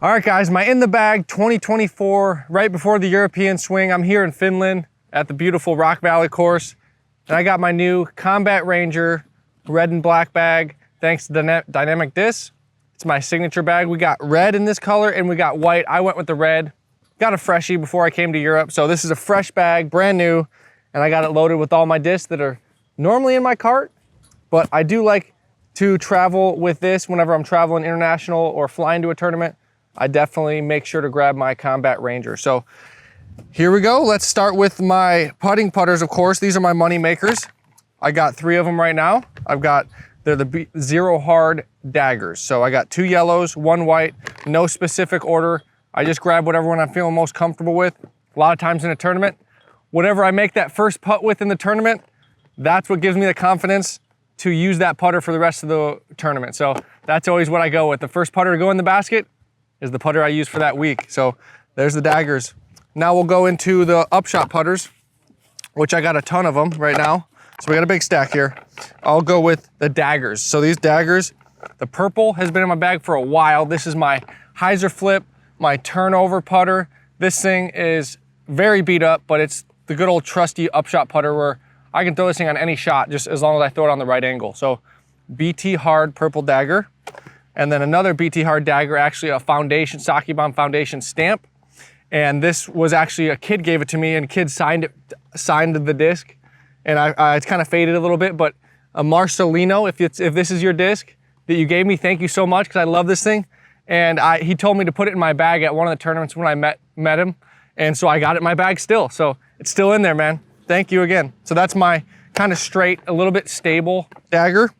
All right, guys, my in the bag 2024, right before the European swing. I'm here in Finland at the beautiful Rock Valley course. And I got my new Combat Ranger red and black bag, thanks to the Dynamic Disc. It's my signature bag. We got red in this color and we got white. I went with the red. Got a freshie before I came to Europe. So this is a fresh bag, brand new. And I got it loaded with all my discs that are normally in my cart. But I do like to travel with this whenever I'm traveling international or flying to a tournament. I definitely make sure to grab my Combat Ranger. So here we go. Let's start with my putting putters, of course. These are my money makers. I got 3 of them right now. They're the Zero Hard Daggers. So I got 2 yellows, 1 white, no specific order. I just grab whatever one I'm feeling most comfortable with. A lot of times in a tournament, whatever I make that first putt with in the tournament, that's what gives me the confidence to use that putter for the rest of the tournament. So that's always what I go with. The first putter to go in the basket is the putter I use for that week. So there's the Daggers. Now we'll go into the Upshot putters, which I got a ton of them right now. So we got a big stack here. I'll go with the Daggers. So these Daggers, the purple has been in my bag for a while. This is my hyzer flip, my turnover putter. This thing is very beat up, but it's the good old trusty Upshot putter where I can throw this thing on any shot just as long as I throw it on the right angle. So BT Hard purple Dagger. And then another BT Hard Dagger, actually a foundation, Saki Bomb foundation stamp. And this was actually, a kid gave it to me and kid signed the disc. And it's kind of faded a little bit, but Marcelino, if this is your disc that you gave me, thank you so much, because I love this thing. And he told me to put it in my bag at one of the tournaments when I met him. And so I got it in my bag still. So it's still in there, man. Thank you again. So that's my kind of straight, a little bit stable dagger.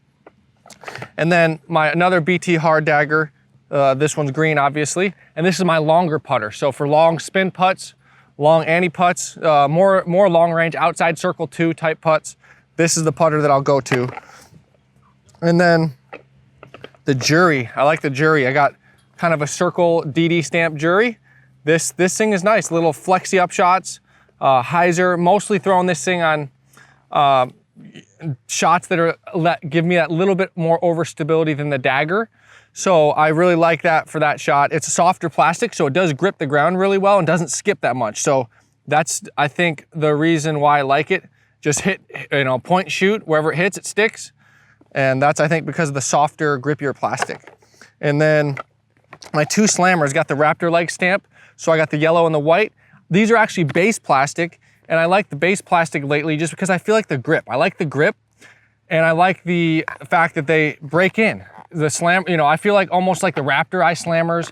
And then another BT Hard Dagger. This one's green, obviously. And this is my longer putter. So for long spin putts, long ante putts, more long range, outside circle 2 type putts, this is the putter that I'll go to. And then the Jury. I like the Jury. I got kind of a circle DD stamp Jury. This thing is nice. Little flexi upshots, hyzer. Mostly throwing this thing on shots that give me that little bit more overstability than the Dagger. So I really like that for that shot. It's a softer plastic, so it does grip the ground really well and doesn't skip that much. So that's, I think, the reason why I like it. Just hit, point shoot, wherever it hits, it sticks. And that's, I think, because of the softer, grippier plastic. And then my 2 slammers got the Raptor leg stamp. So I got the yellow and the white. These are actually base plastic. And I like the base plastic lately just because I feel like the grip. I like the grip and I like the fact that they break in. The slam, I feel like almost like the Raptor eye slammers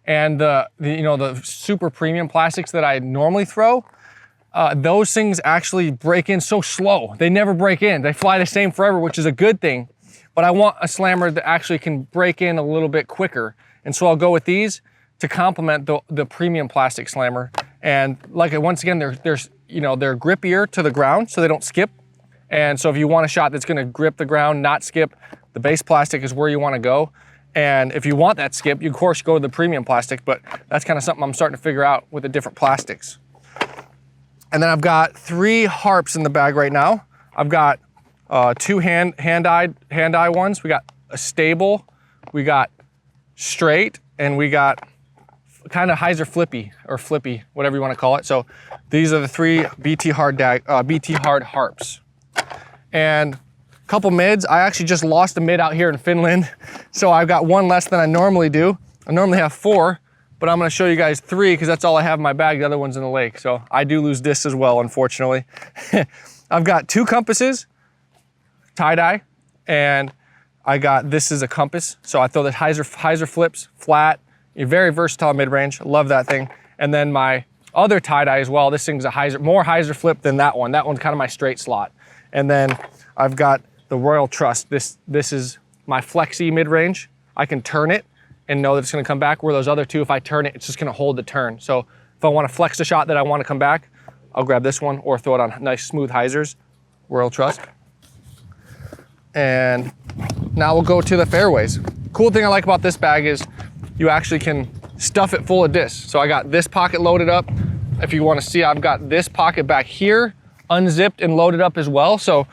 and the super premium plastics that I normally throw. Those things actually break in so slow. They never break in. They fly the same forever, which is a good thing. But I want a slammer that actually can break in a little bit quicker. And so I'll go with these to complement the premium plastic slammer. And like once again, they're grippier to the ground, so they don't skip. And so if you want a shot that's gonna grip the ground, not skip, the base plastic is where you wanna go. And if you want that skip, you of course go to the premium plastic, but that's kind of something I'm starting to figure out with the different plastics. And then I've got 3 Harps in the bag right now. I've got 2 hand-eye ones. We got a stable, we got straight, and we got kind of hyzer flippy, whatever you want to call it. So these are the 3 BT Hard Harps. And a couple mids. I actually just lost a mid out here in Finland. So I've got 1 less than I normally do. I normally have 4, but I'm going to show you guys 3 because that's all I have in my bag. The other one's in the lake. So I do lose discs as well, unfortunately. I've got 2 compasses, tie-dye, and this is a compass. So I throw the hyzer flips, flat, a very versatile mid-range. Love that thing. And then my other tie-dye as well. This thing's more hyzer flip than that one. That one's kind of my straight slot. And then I've got the Royal Trust. This is my flexi mid-range. I can turn it and know that it's gonna come back, where those other 2, if I turn it, it's just gonna hold the turn. So if I wanna flex a shot that I wanna come back, I'll grab this one or throw it on nice smooth hyzers, Royal Trust. And now we'll go to the fairways. Cool thing I like about this bag is you actually can stuff it full of discs. So I got this pocket loaded up. If you want to see, I've got this pocket back here unzipped and loaded up as well. So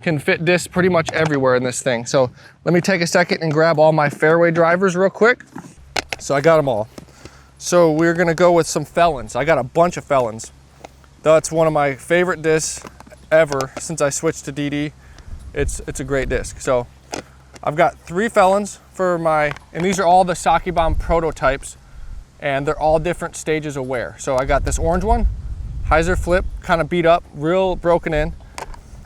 can fit discs pretty much everywhere in this thing. So let me take a second and grab all my fairway drivers real quick. So I got them all. So we're gonna go with some Felons. I got a bunch of Felons. That's one of my favorite discs ever since I switched to DD. It's a great disc. So I've got 3 Felons for my, and these are all the Sake Bomb prototypes, and they're all different stages of wear. So I got this orange one, hyzer flip, kind of beat up, real broken in.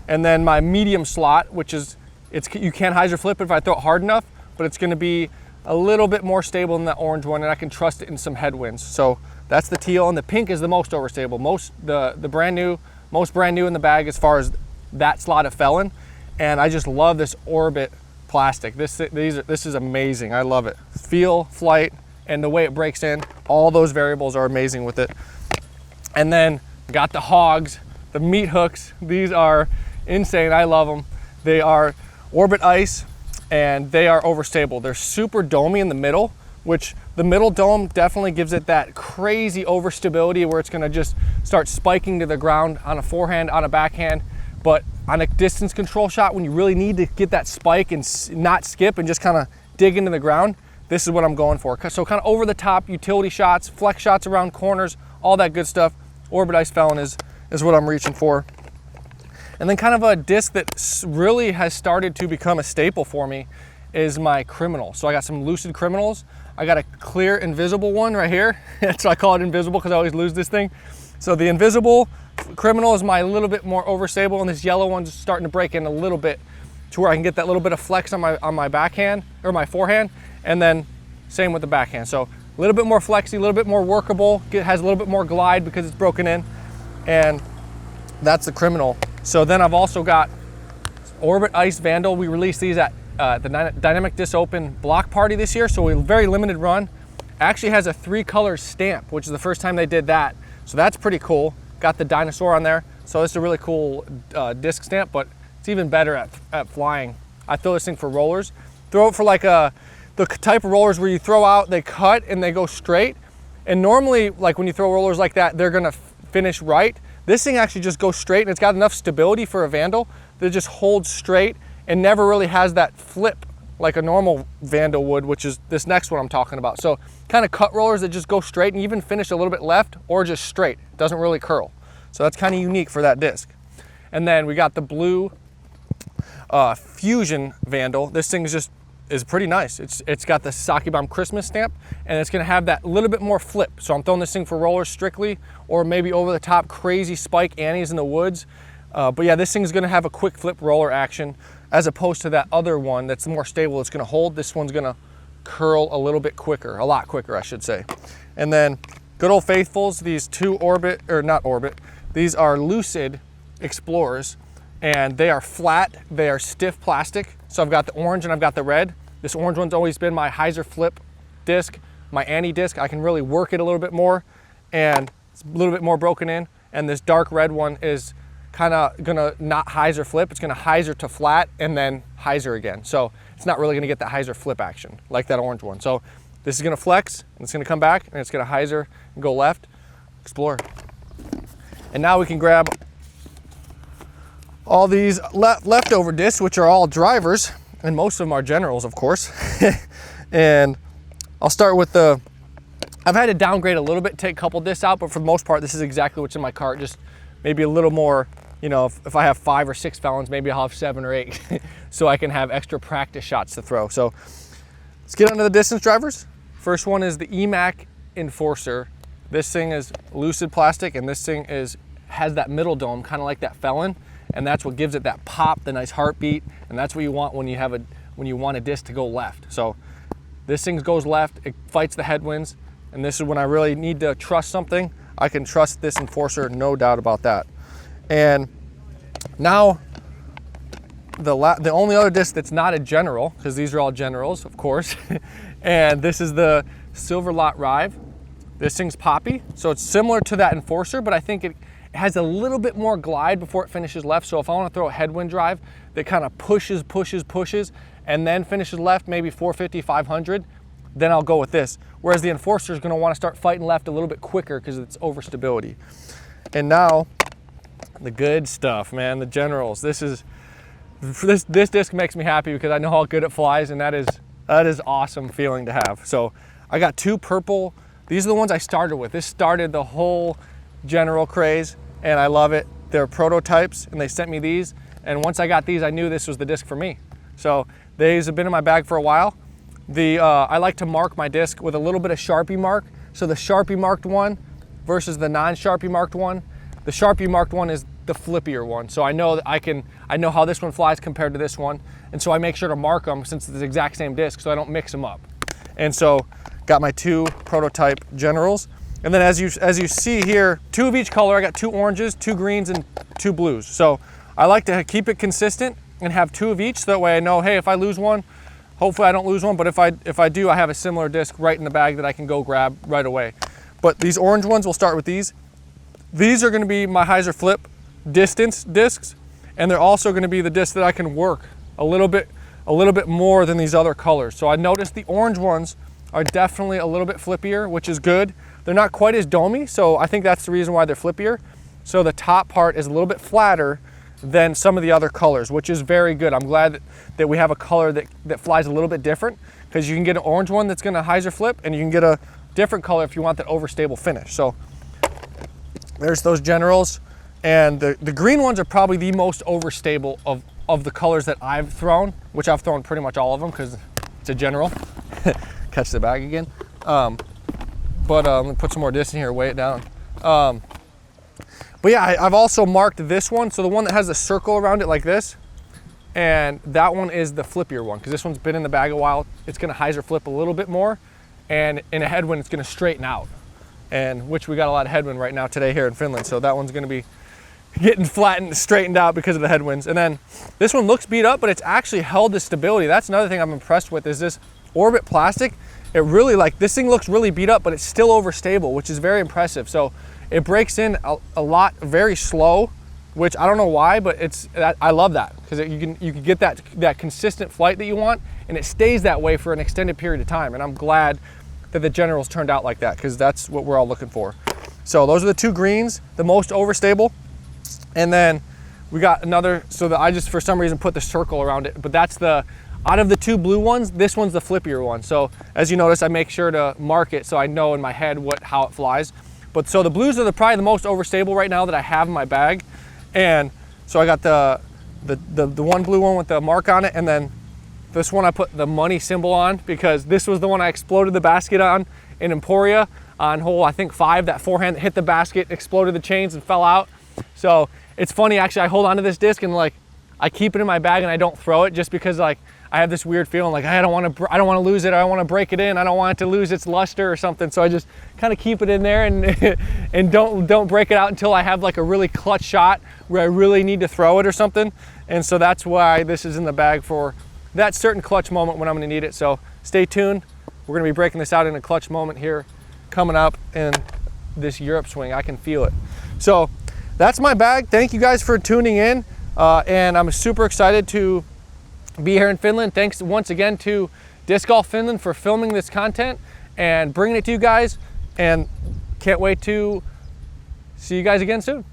And then my medium slot, which is, you can't hyzer flip it if I throw it hard enough, but it's gonna be a little bit more stable than that orange one, and I can trust it in some headwinds. So that's the teal, and the pink is the most overstable. The brand new, most brand new in the bag as far as that slot of Felon. And I just love this Orbit plastic. This is amazing. I love it. Feel, flight, and the way it breaks in, all those variables are amazing with it. And then got the Hogs, the meat hooks. These are insane. I love them. They are Orbit Ice, and they are overstable. They're super domey in the middle, which the middle dome definitely gives it that crazy overstability where it's gonna just start spiking to the ground on a forehand, on a backhand. But on a distance control shot, when you really need to get that spike and not skip and just kind of dig into the ground, this is what I'm going for. So kind of over the top utility shots, flex shots around corners, all that good stuff. Orbit Ice Felon is what I'm reaching for. And then kind of a disc that really has started to become a staple for me is my Criminal. So I got some Lucid Criminals. I got a clear invisible one right here. That's why I call it invisible, because I always lose this thing. So the invisible Criminal is my little bit more overstable, and this yellow one's starting to break in a little bit to where I can get that little bit of flex on my backhand or my forehand, and then same with the backhand. So a little bit more flexy, a little bit more workable. It has a little bit more glide because it's broken in, and that's the Criminal. So then I've also got Orbit Ice Vandal. We released these at the Dynamic Disc Open block party this year, so a very limited run. Actually has a 3-color stamp, which is the first time they did that. So that's pretty cool. Got the dinosaur on there. So it's a really cool disc stamp, but it's even better at flying. I throw this thing for rollers. Throw it for like the type of rollers where you throw out, they cut and they go straight. And normally, like when you throw rollers like that, they're gonna finish right. This thing actually just goes straight, and it's got enough stability for a Vandal that it just holds straight and never really has that flip like a normal Vandal would, which is this next one I'm talking about. So kind of cut rollers that just go straight and even finish a little bit left or just straight. It doesn't really curl. So that's kind of unique for that disc. And then we got the blue Fusion Vandal. This thing is pretty nice. It's got the Sake Bomb Christmas stamp, and it's gonna have that little bit more flip. So I'm throwing this thing for rollers strictly, or maybe over the top crazy spike Annies in the woods. But yeah, this thing's gonna have a quick flip roller action as opposed to that other one that's more stable. It's gonna hold. This one's gonna curl a little bit quicker, a lot quicker, I should say. And then good old faithfuls, these 2 Orbit, or not Orbit, these are Lucid Explorers, and they are flat, they are stiff plastic. So I've got the orange and I've got the red. This orange one's always been my hyzer flip disc, my Annie disc. I can really work it a little bit more, and it's a little bit more broken in. And this dark red one is kind of gonna not hyzer flip. It's gonna hyzer to flat and then hyzer again. So it's not really gonna get that hyzer flip action like that orange one. So this is gonna flex, and it's gonna come back, and it's gonna hyzer and go left, explore. And now we can grab all these leftover discs, which are all drivers, and most of them are generals, of course. And I'll start with I've had to downgrade a little bit, take a couple discs out, but for the most part, this is exactly what's in my cart. Just maybe a little more, you know, if I have 5 or 6 Felons, maybe I'll have 7 or 8 so I can have extra practice shots to throw. So let's get onto the distance drivers. First one is the EMAC Enforcer. This thing is Lucid plastic, and this thing has that middle dome, kind of like that Felon, and that's what gives it that pop, the nice heartbeat, and that's what you want when you want a disc to go left. So this thing goes left, it fights the headwinds, and this is when I really need to trust something. I can trust this Enforcer, no doubt about that. And now the only other disc that's not a general, because these are all generals, of course, and this is the Silver Lot Rive. This thing's poppy, so it's similar to that Enforcer, but I think it has a little bit more glide before it finishes left. So if I want to throw a headwind drive that kind of pushes, and then finishes left, maybe 450, 500, then I'll go with this. Whereas the Enforcer is going to want to start fighting left a little bit quicker because of its overstability. And now, the good stuff, man, the generals. This disc makes me happy because I know how good it flies, and that is awesome feeling to have. So I got 2 purple. These are the ones I started with. This started the whole general craze, and I love it. They're prototypes, and they sent me these. And once I got these, I knew this was the disc for me. So these have been in my bag for a while. I like to mark my disc with a little bit of Sharpie mark. So the Sharpie marked one versus the non-Sharpie marked one. The Sharpie marked one is the flippier one. So I know that I know how this one flies compared to this one. And so I make sure to mark them since it's the exact same disc so I don't mix them up. And so got my 2 prototype generals. And then as you see here, 2 of each color. I got 2 oranges, 2 greens, and 2 blues. So I like to keep it consistent and have 2 of each. So that way I know, hey, if I lose one, hopefully I don't lose one. But if I do, I have a similar disc right in the bag that I can go grab right away. But these orange ones, we'll start with these. These are gonna be my hyzer flip distance discs. And they're also gonna be the discs that I can work a little bit more than these other colors. So I noticed the orange ones are definitely a little bit flippier, which is good. They're not quite as domey, so I think that's the reason why they're flippier. So the top part is a little bit flatter than some of the other colors, which is very good. I'm glad that we have a color that flies a little bit different, because you can get an orange one that's gonna hyzer flip, and you can get a different color if you want that overstable finish. So there's those generals. And the green ones are probably the most overstable of the colors that I've thrown, which I've thrown pretty much all of them because it's a general. Catch the bag again. Let me put some more disc in here, weigh it down. But yeah, I've also marked this one. So the one that has a circle around it like this, and that one is the flippier one because this one's been in the bag a while. It's gonna hyzer flip a little bit more, and in a headwind, it's gonna straighten out. And which we got a lot of headwind right now today here in Finland. So that one's gonna be getting flattened, straightened out because of the headwinds. And then this one looks beat up, but it's actually held the stability. That's another thing I'm impressed with is this Orbit plastic. It really, like, this thing looks really beat up, but it's still overstable, which is very impressive. So it breaks in a lot very slow, which I don't know why, but I love that because you can get that consistent flight that you want, and it stays that way for an extended period of time. And I'm glad that the generals turned out like that because that's what we're all looking for. So those are the 2 greens, the most overstable. And then we got another, so that I just for some reason put the circle around it, but that's out of the 2 blue ones, this one's the flippier one. So as you notice, I make sure to mark it so I know in my head how it flies. But so the blues are probably the most overstable right now that I have in my bag. And so I got the one blue one with the mark on it, and then this one I put the money symbol on because this was the one I exploded the basket on in Emporia on hole, I think 5, that forehand that hit the basket, exploded the chains and fell out. So it's funny, actually, I hold onto this disc and like I keep it in my bag and I don't throw it just because like I have this weird feeling like I don't want to lose it. I don't want to break it in. I don't want it to lose its luster or something. So I just kind of keep it in there and don't break it out until I have like a really clutch shot where I really need to throw it or something. And so that's why this is in the bag for that certain clutch moment when I'm going to need it. So stay tuned. We're going to be breaking this out in a clutch moment here coming up in this Europe swing. I can feel it. So that's my bag. Thank you guys for tuning in. And I'm super excited to be here in Finland. Thanks once again to Disc Golf Finland for filming this content and bringing it to you guys. And can't wait to see you guys again soon.